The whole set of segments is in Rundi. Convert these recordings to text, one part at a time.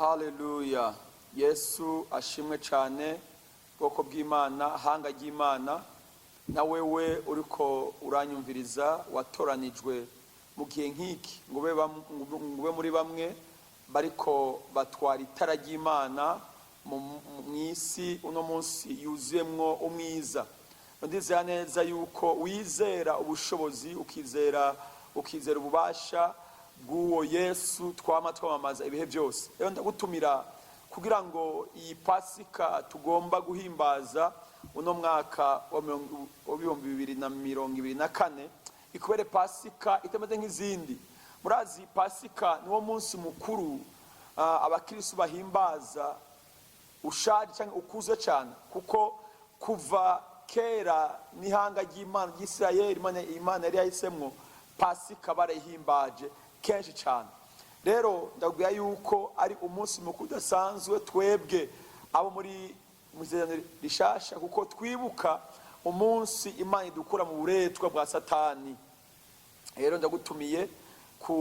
Haleluya. Yesu ashimwe cyane bwoko bw'Imana, hanga ry'Imana. Na wewe uriko uranyumviriza watoranijwe mu gihe nk'iki ngo ube muri bamwe bariko batwara itara ry'Imana mu isi uno munsi yuzuyemwo umwiza. Ndizera neza yuko wizera ubushobozi, ukizera ububasha bw'uwo Yesu twama twamamaza ibihe byose. Rero ndagutumira kugira ngo iyi Pasika tugomba guhimbaza uno mwaka wa 2024 ikubere Pasika itameze nk'izindi. Murazi Pasika niwo munsi mukuru abakristo bahimbaza ushaje cyangwa ukuze cyane, kuko kuva kera nihanga ry'Imana y'Isirayeli Imana yari yahisemwo Pasika barahimbaje kenshi cyane. Rero ndabwira yuko ari umunsi mukuru udasanzwe twebwe abo muri muzerano rishasha, kuko twibuka umunsi Imana idukura mu buretwa bwa Satani. Rero ndagutumiye ku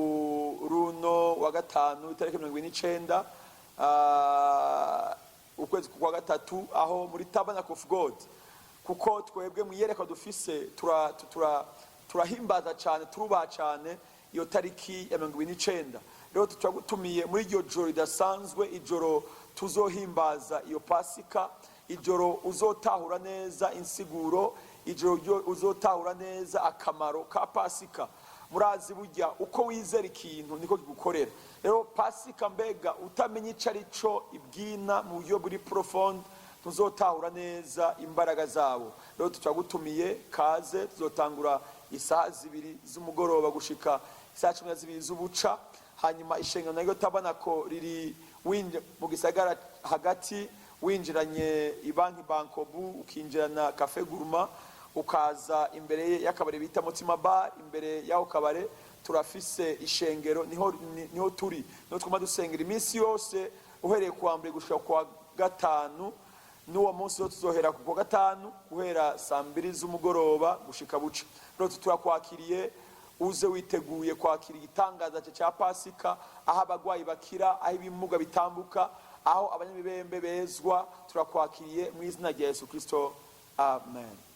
runo wa gatanu itariki 29 ukwezi kwa gatatu aho muri Tabernacle of God, kuko twebwe mwiyereka dufise turahimbaza cyane, turubaha cyane iyo tariki ya 29. Rero turagutumiye muri iryo joro ridasanzwe, ijoro tuzohimbaza iyo Pasika, ijoro uzotahura neza insiguro, ijoro uzotahura neza akamaro ka Pasika. Murazi burya uko wizera ikintu niko kigukorera. Rero Pasika mbega utamenye icarico ibwina mu buryo buri profound, tuzotahura neza imbaraga zabo. Rero turagutumiye kaze, tuzotangura isaha 2 z'umugoroba gushika isaha 12 z'ubuca. Hanyuma ishengero naryo Tabernacle riri mu gisagara hagati, winjiranye ibanki Bankobu ukinjirana Cafe Gourma, ukaza imbere y'akabare bita Mutima Bar. Imbere yaho kabare turafise ishengero, niho turi, no twuma dusengera iminsi yose uhereye kuwa mbere gushika kwa gatanu. N'uwo munsi tuzohera ku gatanu guhera saa 2 z'umugoroba gushika buca. Rero turakwakiriye uze witeguye kwakira igitangaza cya Pasika, aho abagwayi bakira, aho ibimuga bitambuka, aho abanyamibembe bezwa. Turakwakiriye mu izina rya Yesu Kristo, amen.